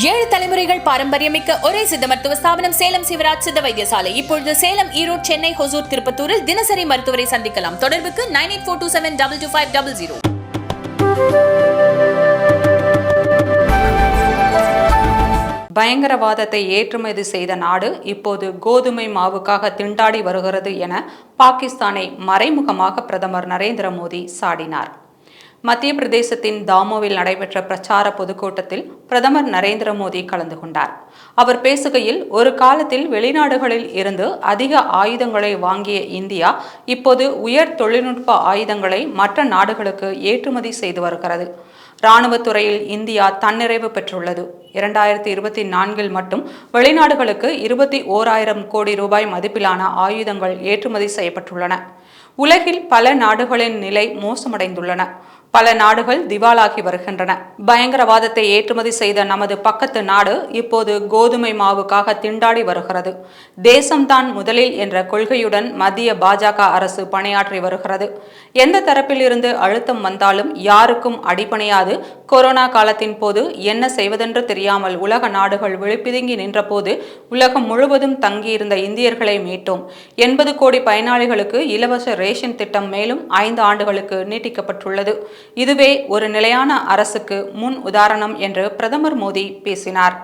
ஏழு தலைமுறைகள் பாரம்பரியமிக்க ஒரே சித்த மருத்துவ ஸ்தாபனம் சேலம் சிவராஜ் சித்த வைத்தியசாலை. இப்பொழுது சேலம், ஈரோடு, சென்னை, ஹொசூர், திருப்பத்தூரில் தினசரி மருத்துவரை சந்திக்கலாம். தொடர்புக்கு 9842722250. பயங்கரவாதத்தை ஏற்றுமதி செய்த நாடு இப்போது கோதுமை மாவுக்காக திண்டாடி வருகிறது என பாகிஸ்தானை மறைமுகமாக பிரதமர் நரேந்திர மோடி சாடினார். மத்திய பிரதேசத்தின் தாமோவில் நடைபெற்ற பிரச்சார பொதுக்கூட்டத்தில் பிரதமர் நரேந்திர மோடி கலந்து கொண்டார். அவர் பேசுகையில், ஒரு காலத்தில் வெளிநாடுகளில் இருந்து அதிக ஆயுதங்களை வாங்கிய இந்தியா இப்போது உயர் தொழில்நுட்ப ஆயுதங்களை மற்ற நாடுகளுக்கு ஏற்றுமதி செய்து வருகிறது. இராணுவத்துறையில் இந்தியா தன்னிறைவு பெற்றுள்ளது. 2024 மட்டும் வெளிநாடுகளுக்கு 21,000 கோடி ரூபாய் மதிப்பிலான ஆயுதங்கள் ஏற்றுமதி செய்யப்பட்டுள்ளன. உலகில் பல நாடுகளின் நிலை மோசமடைந்துள்ளன. பல நாடுகள் திவாலாகி வருகின்றன. பயங்கரவாதத்தை ஏற்றுமதி செய்த நமது பக்கத்து நாடு இப்போது கோதுமை மாவுக்காக திண்டாடி வருகிறது. தேசம்தான் முதலில் என்ற கொள்கையுடன் மத்திய பாஜக அரசு பணியாற்றி வருகிறது. எந்த தரப்பில் இருந்து அழுத்தம் வந்தாலும் யாருக்கும் அடிபணியாது. கொரோனா காலத்தின் போது என்ன செய்வதென்று தெரியாமல் உலக நாடுகள் விழிப்பிதுங்கி நின்றபோது உலகம் முழுவதும் தங்கியிருந்த இந்தியர்களை மீட்டோம். 80 கோடி பயனாளிகளுக்கு இலவச ரேஷன் திட்டம் மேலும் 5 ஆண்டுகளுக்கு நீட்டிக்கப்பட்டுள்ளது. இதுவே ஒரு நிலையான அரசுக்கு முன் உதாரணம் என்று பிரதமர் மோடி பேசினார்.